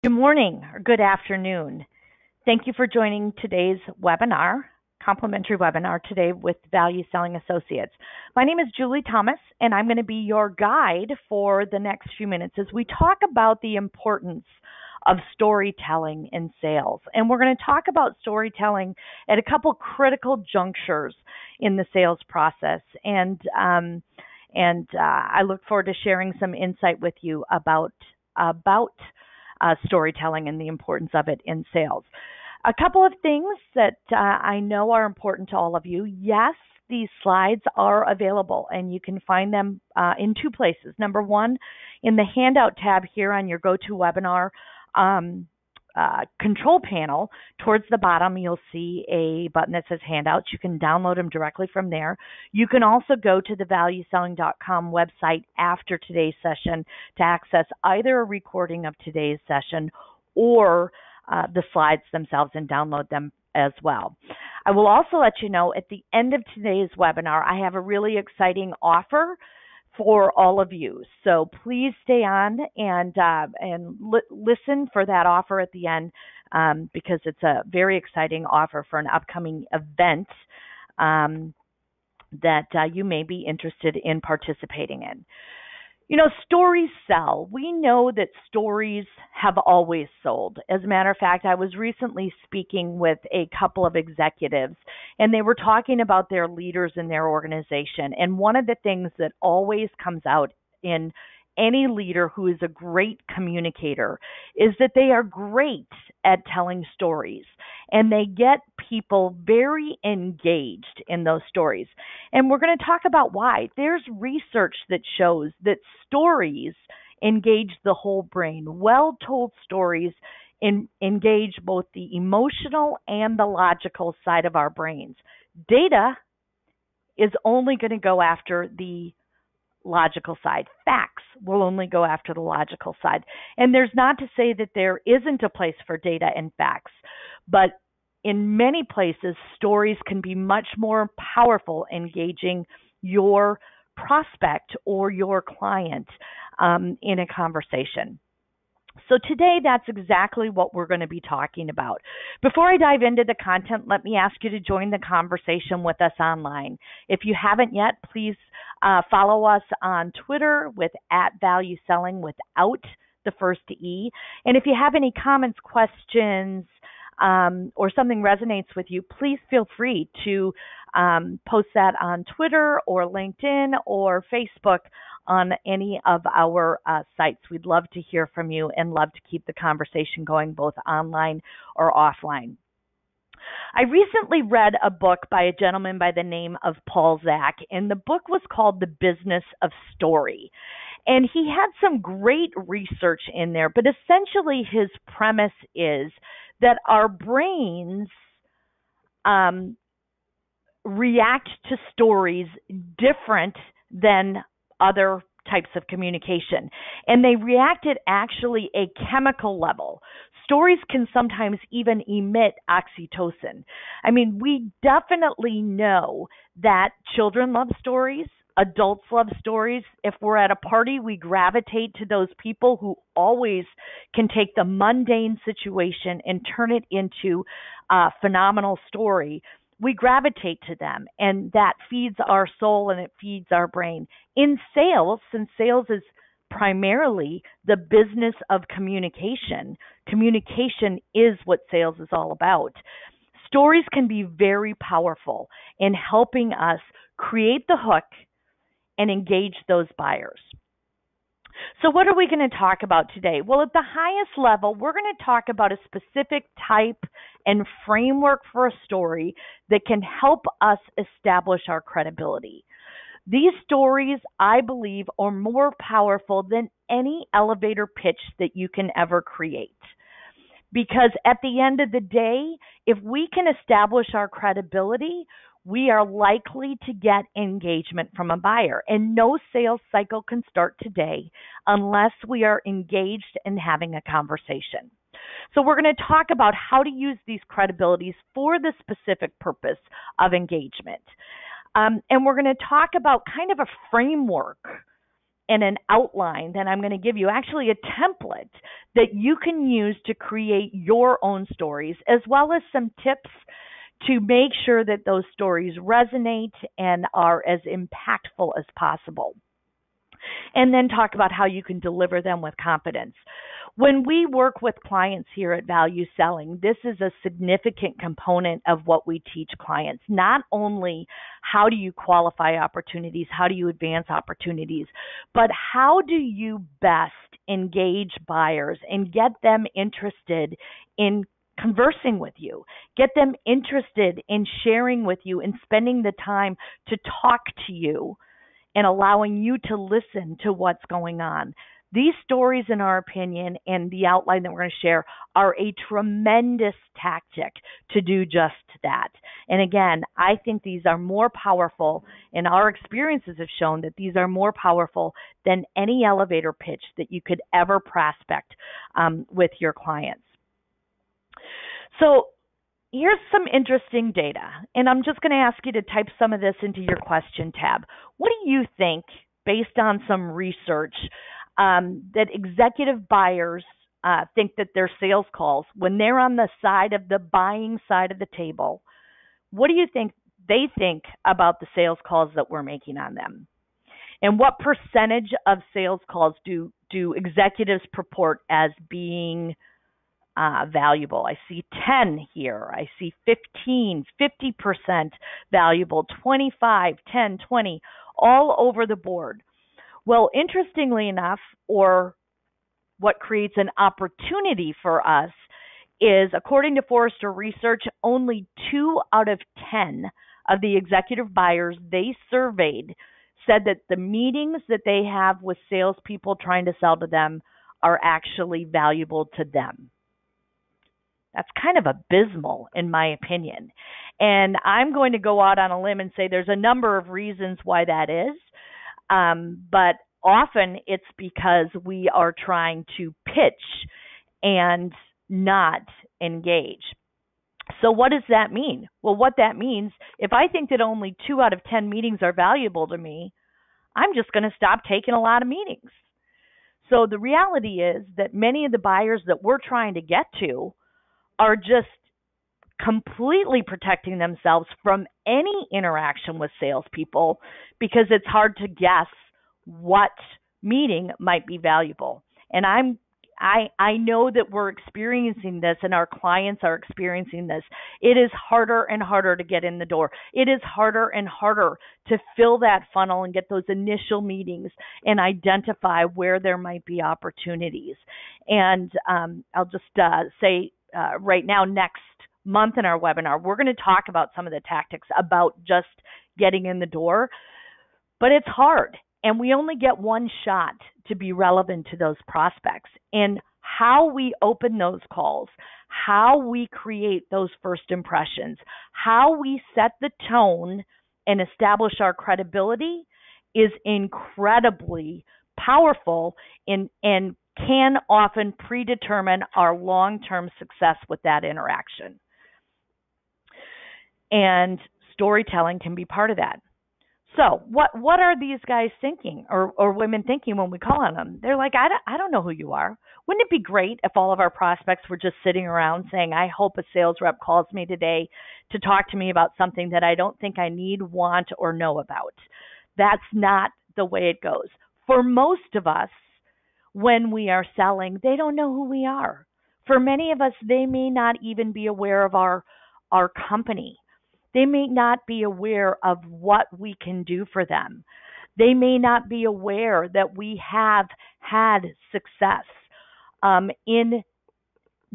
Good morning or good afternoon. Thank you for joining today's webinar, complimentary webinar today with Value Selling Associates. My name is Julie Thomas, and I'm going to be your guide for the next few minutes as we talk about the importance of storytelling in sales. And we're going to talk about storytelling at a couple critical junctures in the sales process. And I look forward to sharing some insight with you about storytelling and the importance of it in sales. A couple of things that I know are important to all of you. Yes, these slides are available, and you can find them in two places. Number one, in the handout tab here on your GoToWebinar control panel, towards the bottom, you'll see a button that says handouts. You can download them directly from there. You can also go to the ValueSelling.com website after today's session to access either a recording of today's session or the slides themselves and download them as well. I will also let you know at the end of today's webinar, I have a really exciting offer for all of you. So please stay on and listen for that offer at the end because it's a very exciting offer for an upcoming event that you may be interested in participating in. You know, stories sell. We know that stories have always sold. As a matter of fact, I was recently speaking with a couple of executives, and they were talking about their leaders in their organization. And one of the things that always comes out in any leader who is a great communicator is that they are great at telling stories, and they get people very engaged in those stories. And we're going to talk about why. There's research that shows that stories engage the whole brain. Well-told stories engage both the emotional and the logical side of our brains. Data is only going to go after the logical side. Facts will only go after the logical side. And there's not to say that there isn't a place for data and facts, but in many places, stories can be much more powerful engaging your prospect or your client in a conversation. So today, that's exactly what we're going to be talking about. Before I dive into the content, let me ask you to join the conversation with us online. If you haven't yet, please follow us on Twitter with @ValueSelling without the first E. And if you have any comments, questions, or something resonates with you, please feel free to post that on Twitter or LinkedIn or Facebook on any of our sites. We'd love to hear from you and love to keep the conversation going both online or offline. I recently read a book by a gentleman by the name of Paul Zak, and the book was called The Business of Story. And he had some great research in there, but essentially his premise is that our brains react to stories different than other types of communication. And they react at actually a chemical level. Stories can sometimes even emit oxytocin. I mean, we definitely know that children love stories. Adults love stories. If we're at a party, we gravitate to those people who always can take the mundane situation and turn it into a phenomenal story. We gravitate to them, and that feeds our soul and it feeds our brain. In sales, since sales is primarily the business of communication, communication is what sales is all about. Stories can be very powerful in helping us create the hook and engage those buyers. So what are we going to talk about today? Well, at the highest level, we're going to talk about a specific type and framework for a story that can help us establish our credibility. These stories, I believe, are more powerful than any elevator pitch that you can ever create. Because at the end of the day, if we can establish our credibility, we are likely to get engagement from a buyer. And no sales cycle can start today unless we are engaged and having a conversation. So we're going to talk about how to use these credibilities for the specific purpose of engagement. And we're going to talk about kind of a framework and an outline that I'm going to give you, actually a template that you can use to create your own stories, as well as some tips to make sure that those stories resonate and are as impactful as possible. And then talk about how you can deliver them with confidence. When we work with clients here at Value Selling, this is a significant component of what we teach clients. Not only how do you qualify opportunities, how do you advance opportunities, but how do you best engage buyers and get them interested in conversing with you, get them interested in sharing with you and spending the time to talk to you and allowing you to listen to what's going on. These stories, in our opinion, and the outline that we're going to share are a tremendous tactic to do just that. And again, I think these are more powerful, and our experiences have shown that these are more powerful than any elevator pitch that you could ever prospect with your clients. So here's some interesting data, and I'm just going to ask you to type some of this into your question tab. What do you think, based on some research, that executive buyers think that their sales calls, when they're on the side of the buying side of the table, what do you think they think about the sales calls that we're making on them? And what percentage of sales calls do executives purport as being valuable? I see 10 here. I see 15, 50% valuable, 25, 10, 20, all over the board. Well, interestingly enough, or what creates an opportunity for us is, according to Forrester Research, only 2 out of 10 of the executive buyers they surveyed said that the meetings that they have with salespeople trying to sell to them are actually valuable to them. That's kind of abysmal, in my opinion. And I'm going to go out on a limb and say there's a number of reasons why that is. But often it's because we are trying to pitch and not engage. So what does that mean? Well, what that means, if I think that only 2 out of 10 meetings are valuable to me, I'm just going to stop taking a lot of meetings. So the reality is that many of the buyers that we're trying to get to are just completely protecting themselves from any interaction with salespeople because it's hard to guess what meeting might be valuable. And I know that we're experiencing this and our clients are experiencing this. It is harder and harder to get in the door. It is harder and harder to fill that funnel and get those initial meetings and identify where there might be opportunities. And I'll just say right now, next month in our webinar, we're going to talk about some of the tactics about just getting in the door, but it's hard. And we only get one shot to be relevant to those prospects. And how we open those calls, how we create those first impressions, how we set the tone and establish our credibility is incredibly powerful and can often predetermine our long-term success with that interaction. And storytelling can be part of that. So what are these guys thinking or women thinking when we call on them? They're like, I don't know who you are. Wouldn't it be great if all of our prospects were just sitting around saying, I hope a sales rep calls me today to talk to me about something that I don't think I need, want, or know about. That's not the way it goes. For most of us, when we are selling, they don't know who we are. For many of us, they may not even be aware of our company. They may not be aware of what we can do for them. They may not be aware that we have had success in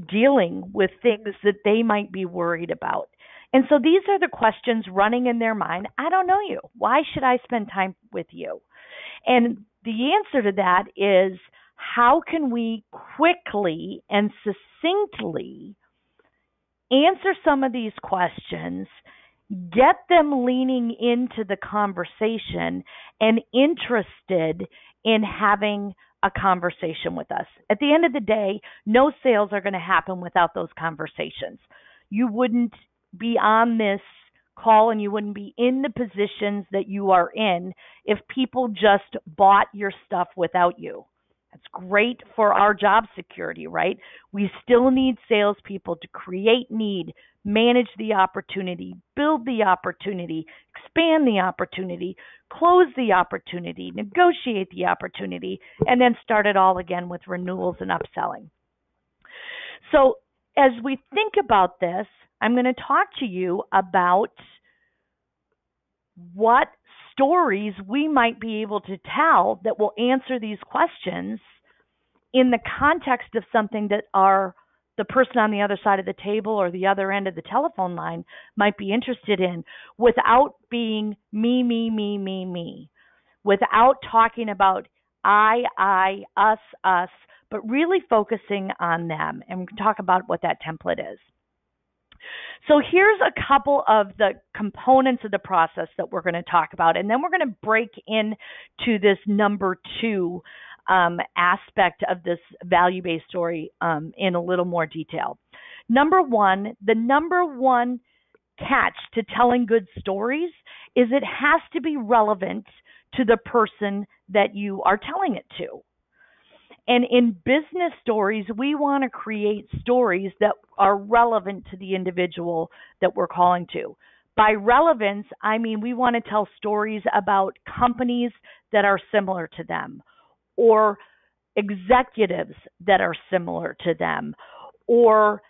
dealing with things that they might be worried about. And so these are the questions running in their mind. I don't know you. Why should I spend time with you? And the answer to that is, how can we quickly and succinctly answer some of these questions, get them leaning into the conversation and interested in having a conversation with us. At the end of the day, no sales are going to happen without those conversations. You wouldn't be on this call and you wouldn't be in the positions that you are in if people just bought your stuff without you. That's great for our job security, right? We still need salespeople to create need, manage the opportunity, build the opportunity, expand the opportunity, close the opportunity, negotiate the opportunity, and then start it all again with renewals and upselling. So as we think about this, I'm going to talk to you about what stories we might be able to tell that will answer these questions in the context of something that the person on the other side of the table or the other end of the telephone line might be interested in, without being me, without talking about I, us, but really focusing on them. And we can talk about what that template is. So here's a couple of the components of the process that we're going to talk about, and then we're going to break into this number 2 aspect of this value-based story in a little more detail. Number 1, the number 1 catch to telling good stories is it has to be relevant to the person that you are telling it to. And in business stories, we want to create stories that are relevant to the individual that we're calling to. By relevance, I mean we want to tell stories about companies that are similar to them, or executives that are similar to them, or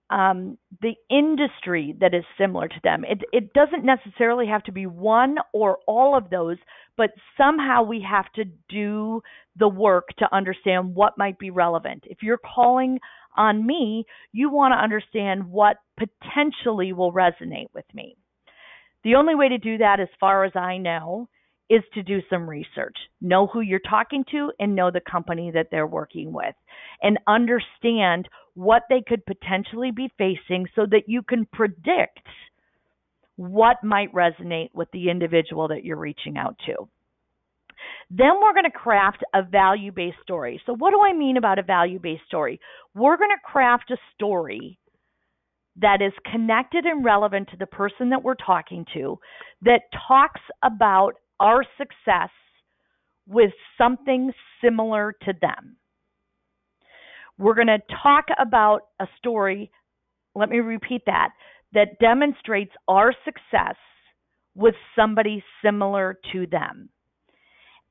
the industry that is similar to them. It doesn't necessarily have to be one or all of those, but somehow we have to do the work to understand what might be relevant. If you're calling on me, you want to understand what potentially will resonate with me. The only way to do that, as far as I know, is to do some research. Know who you're talking to and know the company that they're working with, and understand what they could potentially be facing so that you can predict what might resonate with the individual that you're reaching out to. Then we're going to craft a value-based story. So what do I mean about a value-based story? We're going to craft a story that is connected and relevant to the person that we're talking to, that talks about our success with something similar to them. We're going to talk about a story, let me repeat that demonstrates our success with somebody similar to them.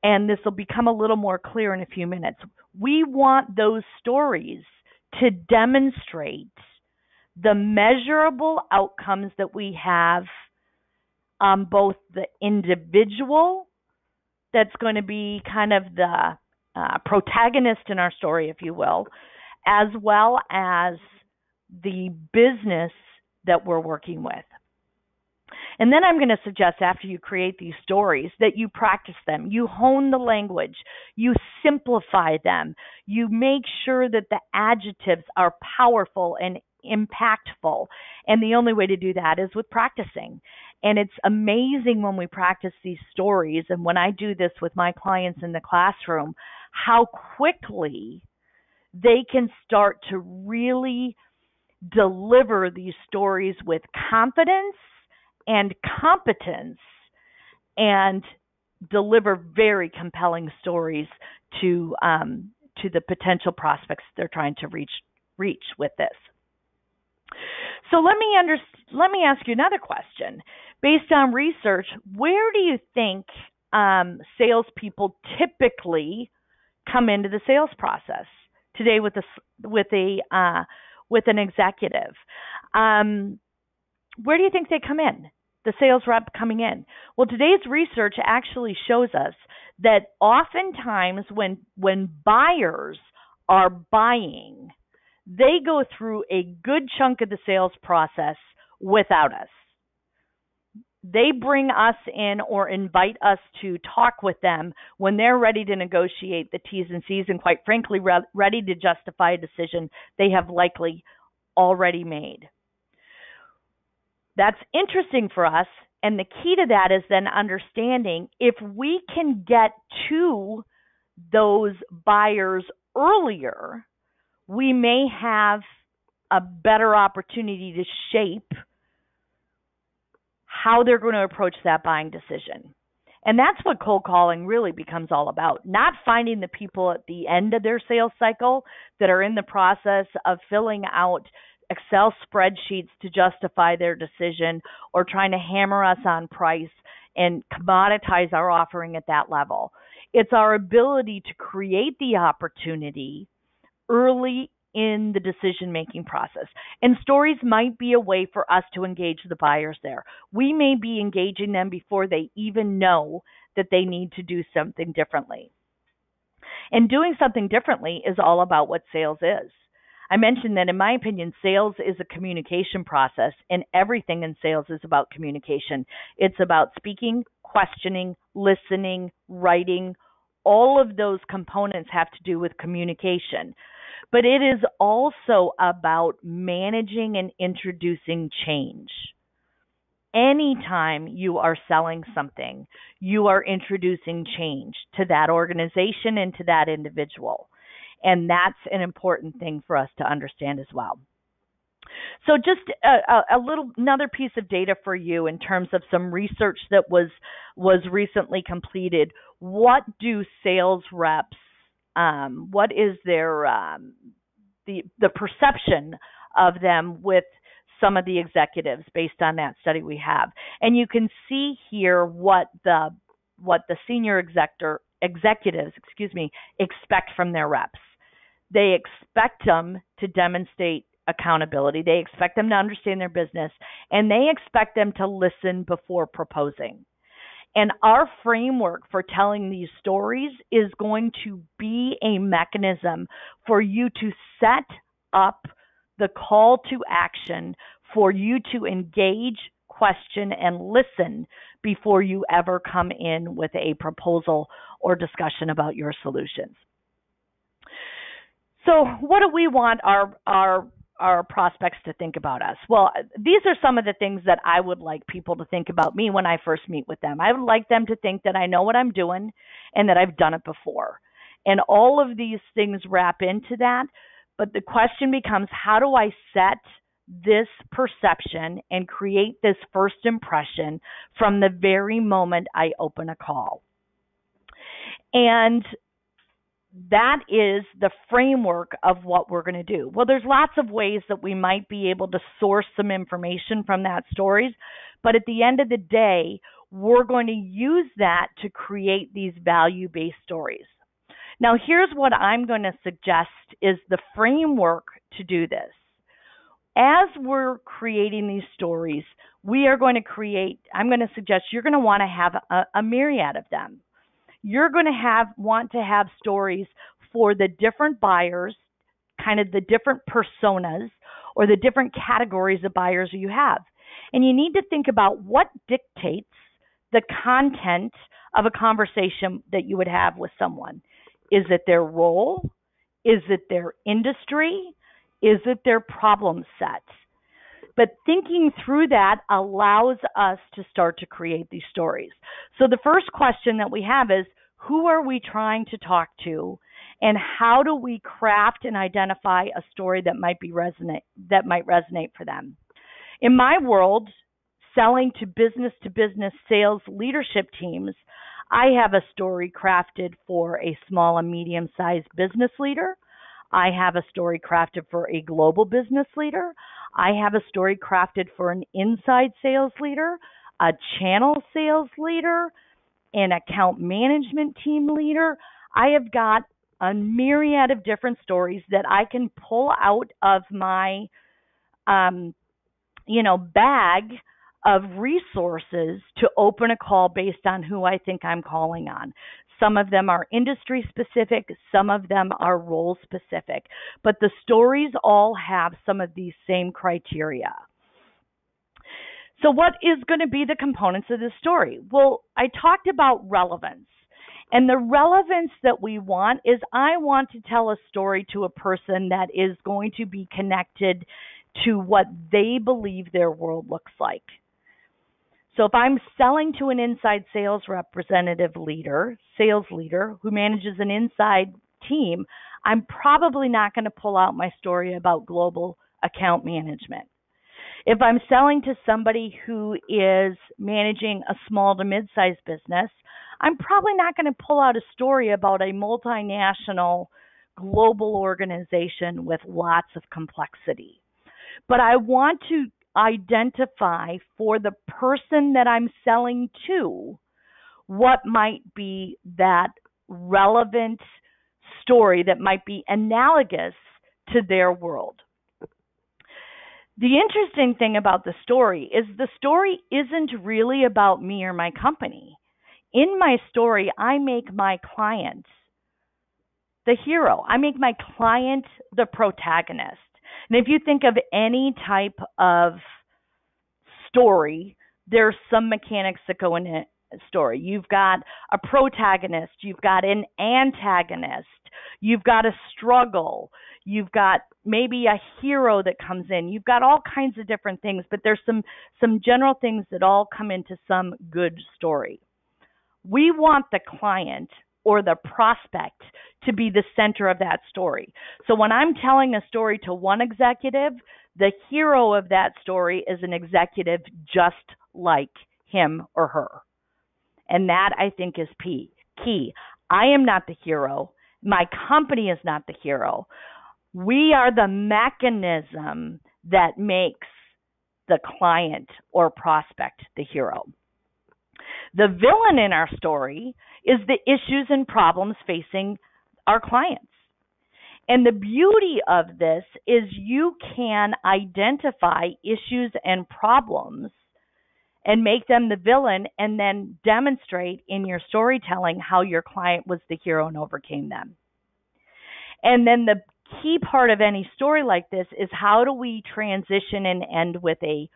And this will become a little more clear in a few minutes. We want those stories to demonstrate the measurable outcomes that we have on both the individual that's going to be kind of the protagonist in our story, if you will, as well as the business that we're working with. And then I'm going to suggest, after you create these stories, that you practice them. You hone the language. You simplify them. You make sure that the adjectives are powerful and impactful. And the only way to do that is with practicing. And it's amazing when we practice these stories, and when I do this with my clients in the classroom, how quickly they can start to really deliver these stories with confidence and competence, and deliver very compelling stories to the potential prospects they're trying to reach with this. So let me ask you another question. Based on research, where do you think salespeople typically come into the sales process today with an executive? Where do you think they come in? The sales rep coming in. Well, today's research actually shows us that oftentimes when buyers are buying, they go through a good chunk of the sales process without us. They bring us in or invite us to talk with them when they're ready to negotiate the T's and C's, and quite frankly, ready to justify a decision they have likely already made. That's interesting for us, and the key to that is then understanding if we can get to those buyers earlier, we may have a better opportunity to shape how they're going to approach that buying decision. And that's what cold calling really becomes all about. Not finding the people at the end of their sales cycle that are in the process of filling out Excel spreadsheets to justify their decision, or trying to hammer us on price and commoditize our offering at that level. It's our ability to create the opportunity early in the decision-making process. And stories might be a way for us to engage the buyers there. We may be engaging them before they even know that they need to do something differently. And doing something differently is all about what sales is. I mentioned that, in my opinion, sales is a communication process, and everything in sales is about communication. It's about speaking, questioning, listening, writing. All of those components have to do with communication. But it is also about managing and introducing change. Anytime you are selling something, you are introducing change to that organization and to that individual. And that's an important thing for us to understand as well. So just another piece of data for you in terms of some research that was recently completed. What do sales reps, what is their the perception of them with some of the executives based on that study we have? And you can see here what the senior executives expect from their reps. They expect them to demonstrate accountability. They expect them to understand their business, and they expect them to listen before proposing. And our framework for telling these stories is going to be a mechanism for you to set up the call to action for you to engage, question, and listen before you ever come in with a proposal or discussion about your solutions. So what do we want our prospects to think about us? Well, these are some of the things that I would like people to think about me when I first meet with them. I would like them to think that I know what I'm doing and that I've done it before. And all of these things wrap into that. But the question becomes, how do I set this perception and create this first impression from the very moment I open a call? And that is the framework of what we're going to do. Well, there's lots of ways that we might be able to source some information from that stories, but at the end of the day, we're going to use that to create these value-based stories. Now, here's what I'm going to suggest is the framework to do this. As we're creating these stories, I'm going to suggest you're going to want to have a myriad of them. You're going to want to have stories for the different buyers, kind of the different personas or the different categories of buyers you have. And you need to think about what dictates the content of a conversation that you would have with someone. Is it their role? Is it their industry? Is it their problem set? But thinking through that allows us to start to create these stories. So the first question that we have is, who are we trying to talk to, and how do we craft and identify a story that might resonate for them? In my world, selling to business sales leadership teams, I have a story crafted for a small and medium-sized business leader. I have a story crafted for a global business leader. I have a story crafted for an inside sales leader, a channel sales leader, an account management team leader. I have got a myriad of different stories that I can pull out of my, bag of resources to open a call based on who I think I'm calling on. Some of them are industry specific, some of them are role specific, but the stories all have some of these same criteria. So what is going to be the components of this story? Well, I talked about relevance. And the relevance that we want is I want to tell a story to a person that is going to be connected to what they believe their world looks like. So if I'm selling to an inside sales sales leader who manages an inside team, I'm probably not going to pull out my story about global account management. If I'm selling to somebody who is managing a small to mid-sized business, I'm probably not going to pull out a story about a multinational global organization with lots of complexity. But I want to identify for the person that I'm selling to what might be that relevant story that might be analogous to their world. The interesting thing about the story isn't really about me or my company. In my story, I make my client the hero. I make my client the protagonist. And if you think of any type of story, there's some mechanics that go in a story. You've got a protagonist, you've got an antagonist, you've got a struggle, you've got maybe a hero that comes in. You've got all kinds of different things, but there's some general things that all come into some good story. We want the client or the prospect to be the center of that story. So when I'm telling a story to one executive, the hero of that story is an executive just like him or her. And that, I think, is key. I am not the hero. My company is not the hero. We are the mechanism that makes the client or prospect the hero. The villain in our story is the issues and problems facing our clients. And the beauty of this is you can identify issues and problems and make them the villain and then demonstrate in your storytelling how your client was the hero and overcame them. And then the key part of any story like this is how do we transition and end with a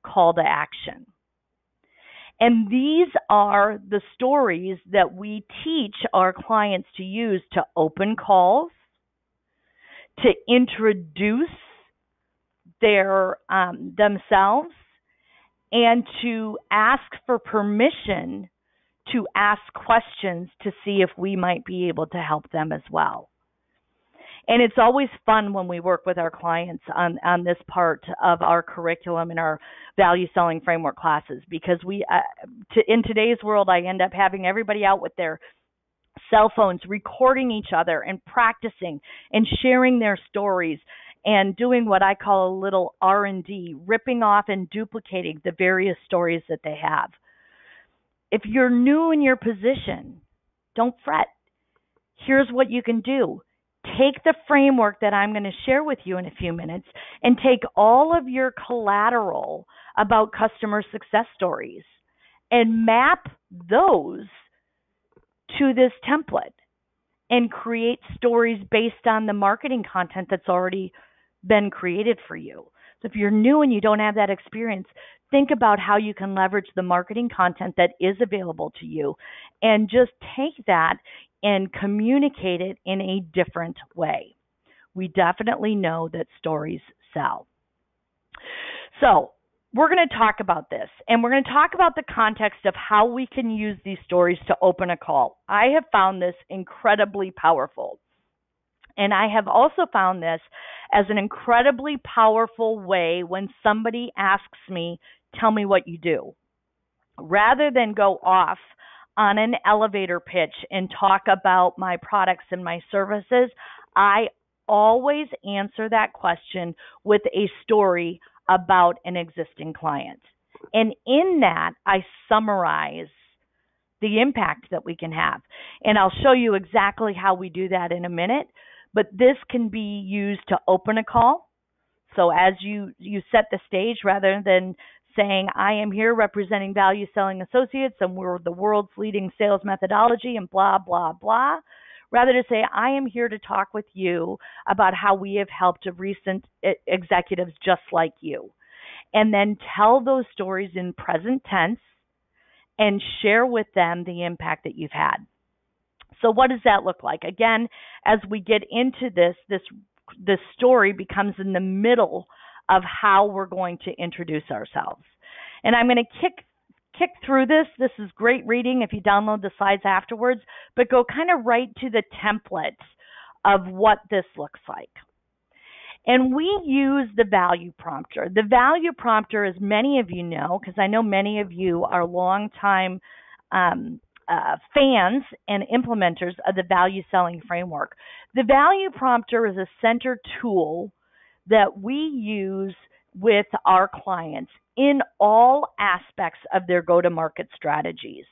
call to action? And these are the stories that we teach our clients to use to open calls, to introduce their themselves, and to ask for permission to ask questions to see if we might be able to help them as well. And it's always fun when we work with our clients on this part of our curriculum in our value selling framework classes, because in today's world, I end up having everybody out with their cell phones, recording each other and practicing and sharing their stories and doing what I call a little R&D, ripping off and duplicating the various stories that they have. If you're new in your position, don't fret. Here's what you can do. Take the framework that I'm going to share with you in a few minutes and take all of your collateral about customer success stories and map those to this template and create stories based on the marketing content that's already been created for you. So if you're new and you don't have that experience, think about how you can leverage the marketing content that is available to you and just take that and communicate it in a different way. We definitely know that stories sell. So we're going to talk about this, and we're going to talk about the context of how we can use these stories to open a call. I have found this incredibly powerful. And I have also found this as an incredibly powerful way when somebody asks me, tell me what you do. Rather than go off on an elevator pitch and talk about my products and my services, I always answer that question with a story about an existing client. And in that, I summarize the impact that we can have. And I'll show you exactly how we do that in a minute. But this can be used to open a call. So as you set the stage, rather than saying, I am here representing Value Selling Associates and we're the world's leading sales methodology and blah, blah, blah. Rather to say, I am here to talk with you about how we have helped recent executives just like you. And then tell those stories in present tense and share with them the impact that you've had. So what does that look like? Again, as we get into this story becomes in the middle of how we're going to introduce ourselves. And I'm going to kick through this. This is great reading if you download the slides afterwards, but go kind of right to the template of what this looks like. And we use the value prompter. The value prompter, as many of you know, because I know many of you are longtime fans and implementers of the value selling framework. The value prompter is a center tool that we use with our clients in all aspects of their go-to-market strategies.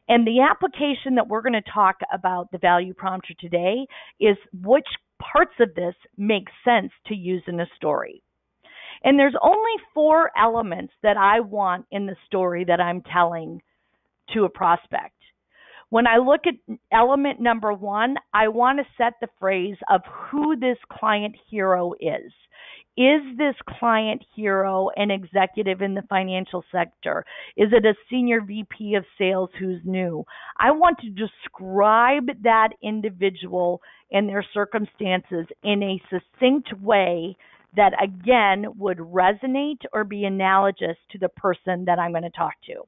And the application that we're going to talk about the value prompter today is which parts of this make sense to use in a story. And there's only 4 elements that I want in the story that I'm telling to a prospect. When I look at element number 1, I want to set the phrase of who this client hero is. Is this client hero an executive in the financial sector? Is it a senior VP of sales who's new? I want to describe that individual and their circumstances in a succinct way that, again, would resonate or be analogous to the person that I'm going to talk to.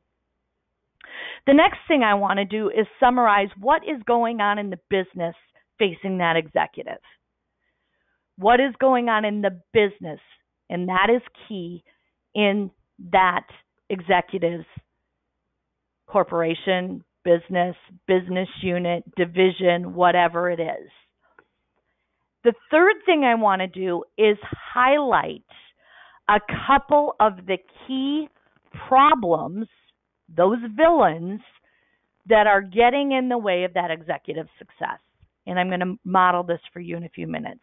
The next thing I want to do is summarize what is going on in the business facing that executive. What is going on in the business? And that is key in that executive's corporation, business unit, division, whatever it is. The third thing I want to do is highlight a couple of the key problems, those villains that are getting in the way of that executive's success. And I'm going to model this for you in a few minutes.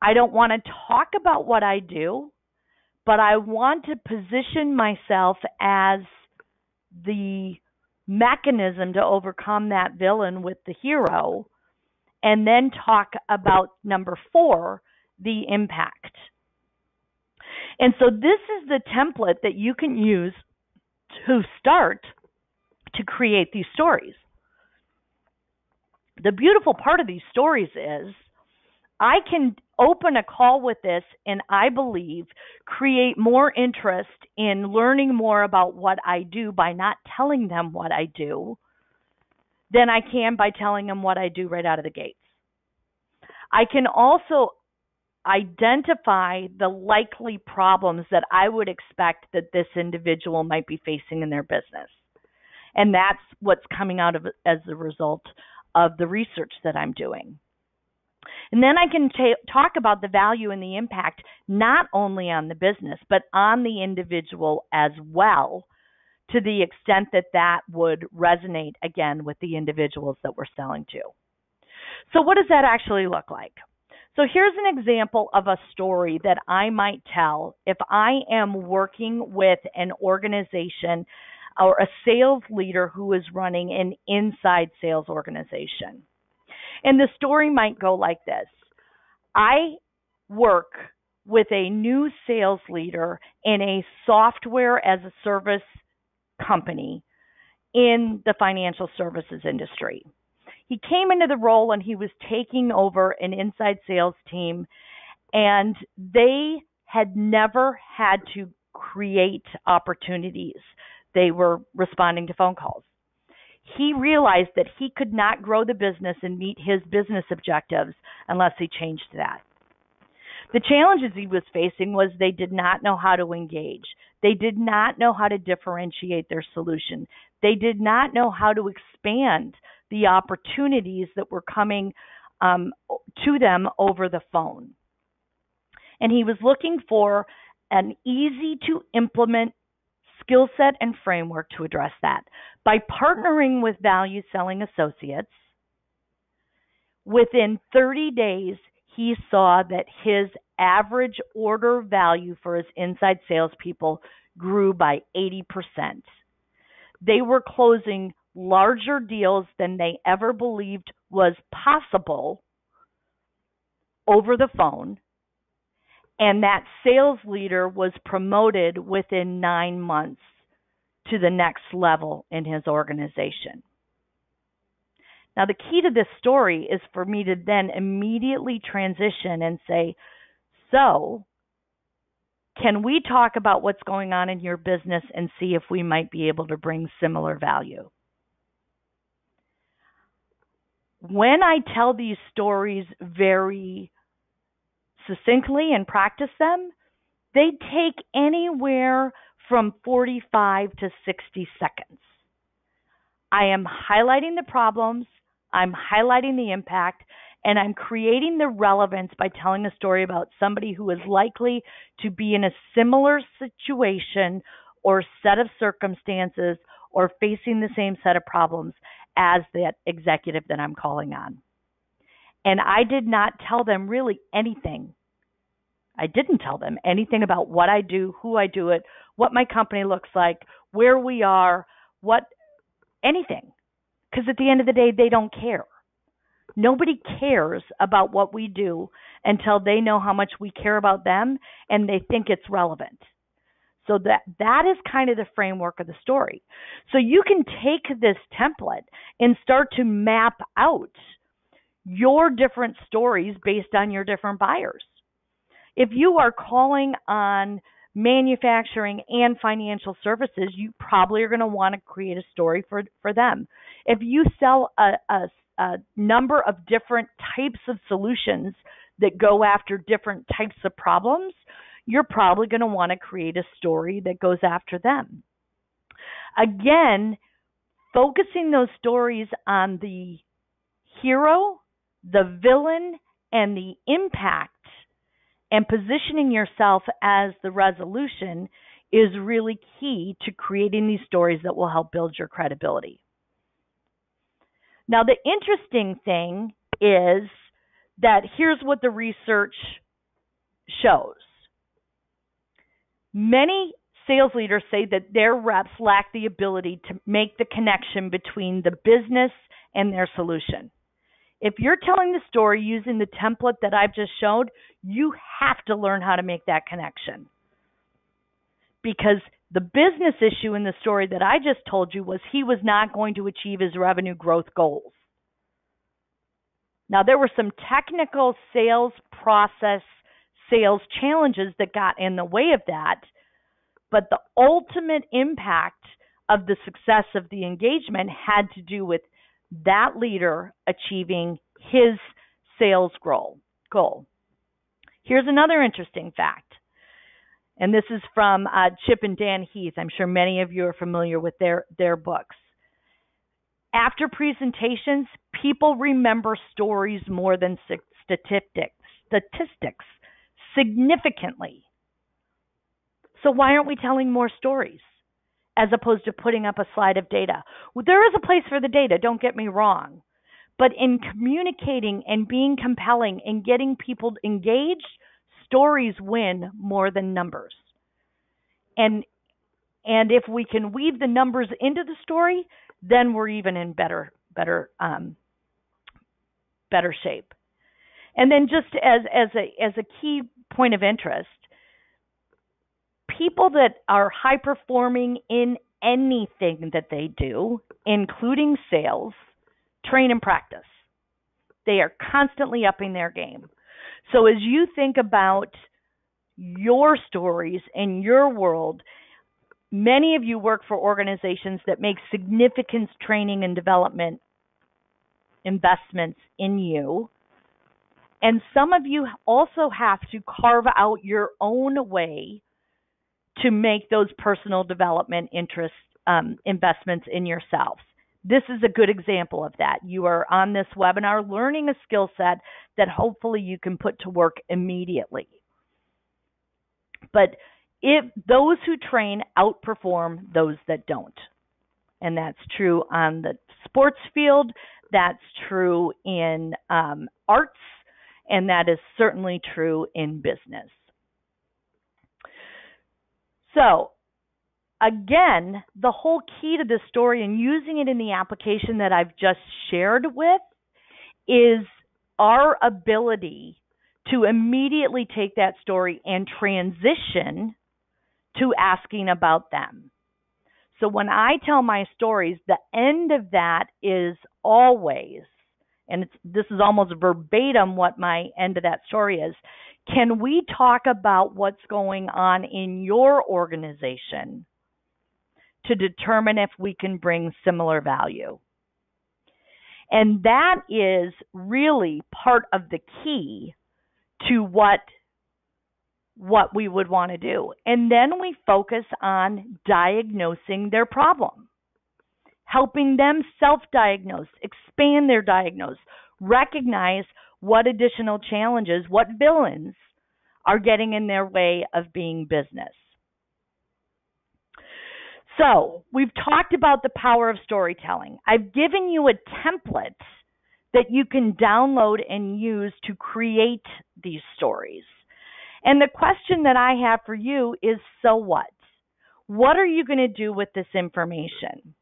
I don't want to talk about what I do, but I want to position myself as the mechanism to overcome that villain with the hero, and then talk about number 4, the impact. And so this is the template that you can use to start to create these stories. The beautiful part of these stories is I can open a call with this and I believe create more interest in learning more about what I do by not telling them what I do than I can by telling them what I do right out of the gates. I can also identify the likely problems that I would expect that this individual might be facing in their business. And that's what's coming out of as a result of the research that I'm doing. And then I can talk about the value and the impact not only on the business, but on the individual as well, to the extent that that would resonate, again, with the individuals that we're selling to. So what does that actually look like? So here's an example of a story that I might tell if I am working with an organization or a sales leader who is running an inside sales organization. And the story might go like this. I work with a new sales leader in a software as a service company in the financial services industry. He came into the role and he was taking over an inside sales team, and they had never had to create opportunities. They were responding to phone calls. He realized that he could not grow the business and meet his business objectives unless he changed that. The challenges he was facing was they did not know how to engage. They did not know how to differentiate their solution. They did not know how to expand the opportunities that were coming to them over the phone. And he was looking for an easy to implement skill set and framework to address that. By partnering with Value Selling Associates, within 30 days, he saw that his average order value for his inside salespeople grew by 80%. They were closing larger deals than they ever believed was possible over the phone, and that sales leader was promoted within 9 months to the next level in his organization. Now, the key to this story is for me to then immediately transition and say, so can we talk about what's going on in your business and see if we might be able to bring similar value? When I tell these stories very succinctly and practice them, they take anywhere from 45 to 60 seconds. I am highlighting the problems, I'm highlighting the impact, and I'm creating the relevance by telling a story about somebody who is likely to be in a similar situation or set of circumstances or facing the same set of problems as that executive that I'm calling on. And I did not tell them really anything. I didn't tell them anything about what I do, who I do it, what my company looks like, where we are, anything. Because at the end of the day, they don't care. Nobody cares about what we do until they know how much we care about them and they think it's relevant. So that is kind of the framework of the story. So you can take this template and start to map out your different stories based on your different buyers. If you are calling on manufacturing and financial services, you probably are going to want to create a story for them. If you sell a number of different types of solutions that go after different types of problems, you're probably going to want to create a story that goes after them. Again, focusing those stories on the hero, the villain, and the impact, and positioning yourself as the resolution is really key to creating these stories that will help build your credibility. Now, the interesting thing is that here's what the research shows. Many sales leaders say that their reps lack the ability to make the connection between the business and their solution. If you're telling the story using the template that I've just showed, you have to learn how to make that connection. Because the business issue in the story that I just told you was he was not going to achieve his revenue growth goals. Now, there were some technical sales process, sales challenges that got in the way of that, but the ultimate impact of the success of the engagement had to do with that leader achieving his sales goal. Here's another interesting fact, and this is from Chip and Dan Heath. I'm sure many of you are familiar with their books. After presentations, people remember stories more than statistics significantly. So why aren't we telling more stories as opposed to putting up a slide of data? Well, there is a place for the data, don't get me wrong. But in communicating and being compelling and getting people engaged, stories win more than numbers. And if we can weave the numbers into the story, then we're even in better shape. And then just as a key point of interest, people that are high performing in anything that they do, including sales, train and practice. They are constantly upping their game. So as you think about your stories in your world, many of you work for organizations that make significant training and development investments in you. And some of you also have to carve out your own way to make those personal development investments in yourselves. This is a good example of that. You are on this webinar learning a skill set that hopefully you can put to work immediately. But if those who train outperform those that don't. And that's true on the sports field, that's true in arts, and that is certainly true in business. So, again, the whole key to this story and using it in the application that I've just shared with is our ability to immediately take that story and transition to asking about them. So when I tell my stories, the end of that is always, and this is almost verbatim what my end of that story is, can we talk about what's going on in your organization to determine if we can bring similar value? And that is really part of the key to what what we would want to do. And then we focus on diagnosing their problem, helping them self-diagnose, expand their diagnosis, recognize what additional challenges, what villains are getting in their way of being business. So we've talked about the power of storytelling. I've given you a template that you can download and use to create these stories. And the question that I have for you is, so what? What are you going to do with this information?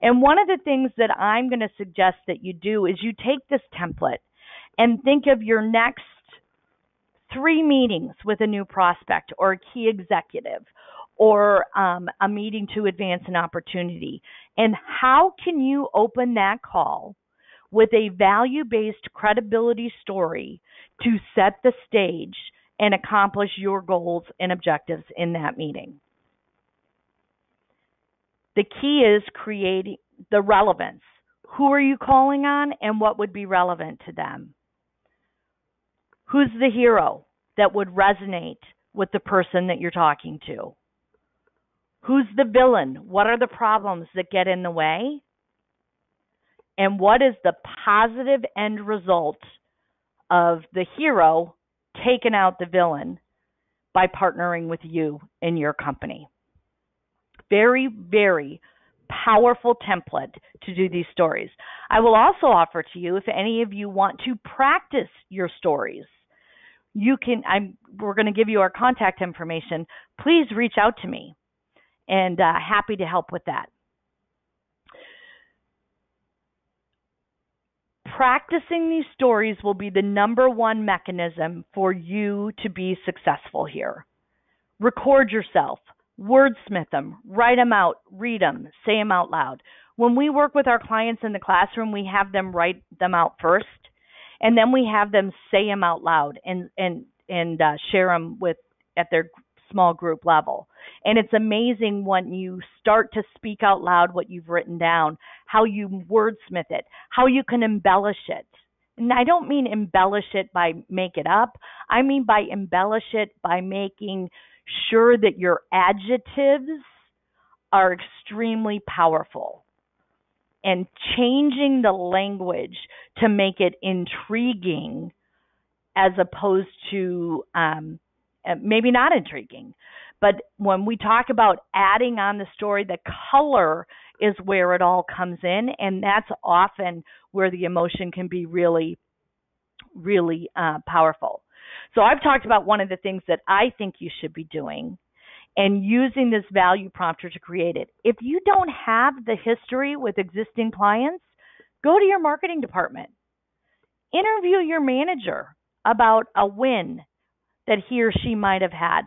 And one of the things that I'm going to suggest that you do is you take this template and think of your next 3 meetings with a new prospect or a key executive or a meeting to advance an opportunity. And how can you open that call with a value-based credibility story to set the stage and accomplish your goals and objectives in that meeting? The key is creating the relevance. Who are you calling on and what would be relevant to them? Who's the hero that would resonate with the person that you're talking to? Who's the villain? What are the problems that get in the way? And what is the positive end result of the hero taking out the villain by partnering with you and your company? Very, very powerful template to do these stories. I will also offer to you, if any of you want to practice your stories, we're going to give you our contact information. Please reach out to me, and happy to help with that. Practicing these stories will be the number one mechanism for you to be successful here. Record yourself, wordsmith them, write them out, read them, say them out loud. When we work with our clients in the classroom, we have them write them out first, and then we have them say them out loud and share them at their small group level. And it's amazing when you start to speak out loud what you've written down, how you wordsmith it, how you can embellish it. And I don't mean embellish it by make it up. I mean by embellish it by making sure that your adjectives are extremely powerful and changing the language to make it intriguing as opposed to maybe not intriguing. But when we talk about adding on the story, the color is where it all comes in, and that's often where the emotion can be really, really powerful. So I've talked about one of the things that I think you should be doing and using this value prompter to create it. If you don't have the history with existing clients, go to your marketing department. Interview your manager about a win that he or she might have had.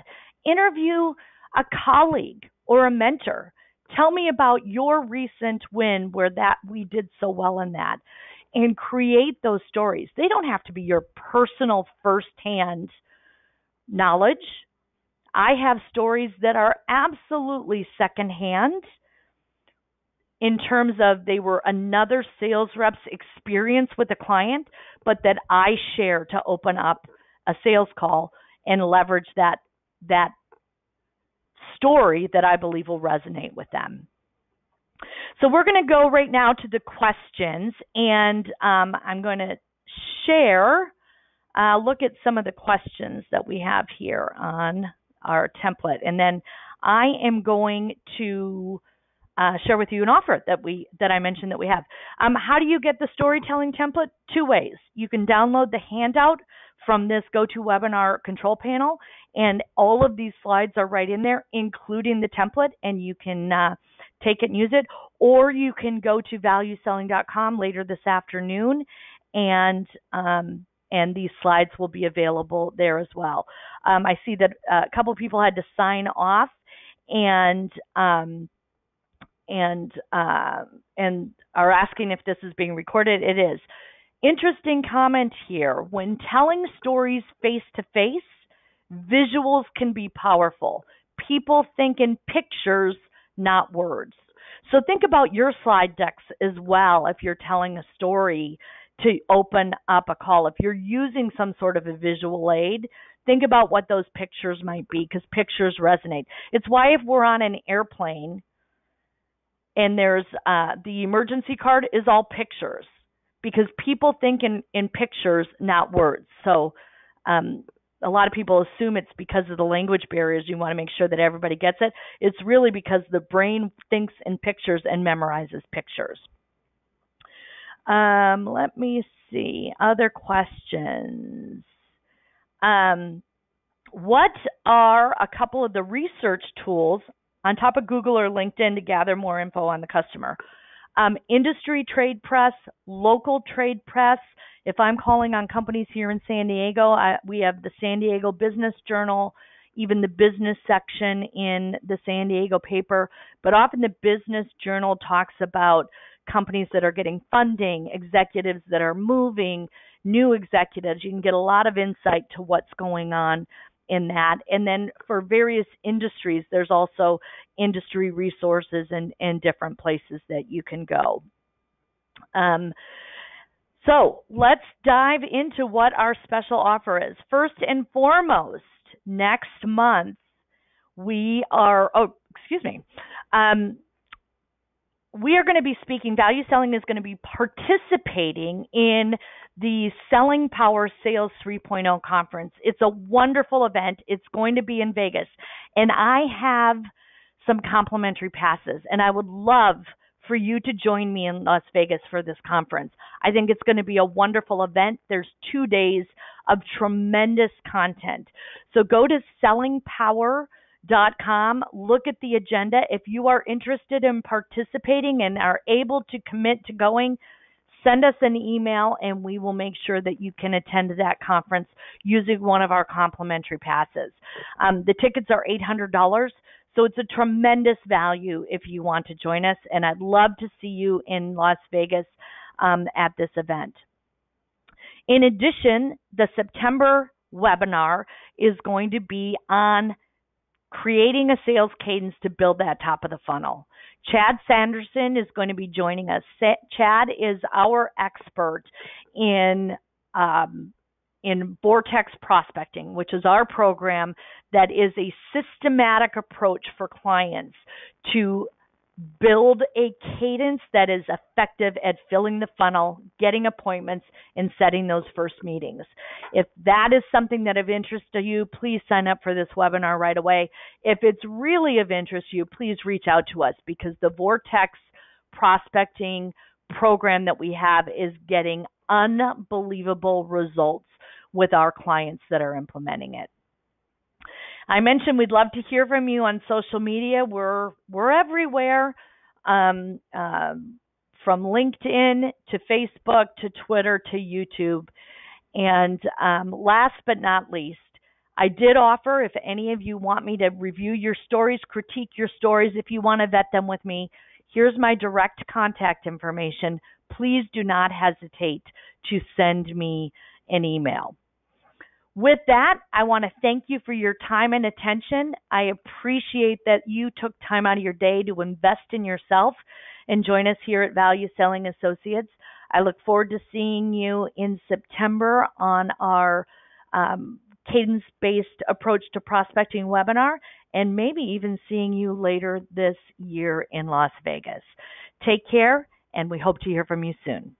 Interview a colleague or a mentor. Tell me about your recent win where we did so well in that, and create those stories. They don't have to be your personal firsthand knowledge. I have stories that are absolutely secondhand in terms of they were another sales rep's experience with a client, but that I share to open up a sales call and leverage that story that I believe will resonate with them. So we're going to go right now to the questions, and I'm going to share, look at some of the questions that we have here on our template, and then I am going to share with you an offer that I mentioned that we have. How do you get the storytelling template? 2 ways. You can download the handout from this GoToWebinar control panel, and all of these slides are right in there, including the template, and you can take it and use it, or you can go to ValueSelling.com later this afternoon, and these slides will be available there as well. I see that a couple people had to sign off and are asking if this is being recorded. It is. Interesting comment here. When telling stories face-to-face, visuals can be powerful. People think in pictures, not words. So think about your slide decks as well if you're telling a story to open up a call. If you're using some sort of a visual aid think about what those pictures might be, because pictures resonate. It's why if we're on an airplane and there's the emergency card is all pictures, because people think in pictures, not words. So a lot of people assume it's because of the language barriers. You want to make sure that everybody gets it. It's really because the brain thinks in pictures and memorizes pictures. Let me see. Other questions. What are a couple of the research tools on top of Google or LinkedIn to gather more info on the customer? Industry trade press, local trade press. If I'm calling on companies here in San Diego, we have the San Diego Business Journal, even the business section in the San Diego paper. But often the Business Journal talks about companies that are getting funding, executives that are moving, new executives. You can get a lot of insight to what's going on in that. And then for various industries, there's also industry resources and different places that you can go. So let's dive into what our special offer is. First and foremost, next month, we are going to be speaking. Value Selling is going to be participating in the Selling Power Sales 3.0 conference. It's a wonderful event. It's going to be in Vegas. And I have some complimentary passes, and I would love for you to join me in Las Vegas for this conference. I think it's going to be a wonderful event. There's 2 days of tremendous content. So go to sellingpower.com, look at the agenda. If you are interested in participating and are able to commit to going, send us an email and we will make sure that you can attend that conference using one of our complimentary passes. The tickets are $800, so it's a tremendous value if you want to join us, and I'd love to see you in Las Vegas at this event. In addition, the September webinar is going to be on creating a sales cadence to build that top of the funnel. Chad Sanderson is going to be joining us. Chad is our expert in Vortex Prospecting, which is our program that is a systematic approach for clients to build a cadence that is effective at filling the funnel, getting appointments, and setting those first meetings. If that is something that of interest to you, please sign up for this webinar right away. If it's really of interest to you, please reach out to us, because the Vortex Prospecting program that we have is getting unbelievable results with our clients that are implementing it. I mentioned we'd love to hear from you on social media. We're everywhere, from LinkedIn to Facebook to Twitter to YouTube. And last but not least, I did offer, if any of you want me to review your stories, critique your stories, if you want to vet them with me, here's my direct contact information. Please do not hesitate to send me an email. With that, I want to thank you for your time and attention. I appreciate that you took time out of your day to invest in yourself and join us here at Value Selling Associates. I look forward to seeing you in September on our cadence-based approach to prospecting webinar, and maybe even seeing you later this year in Las Vegas. Take care, and we hope to hear from you soon.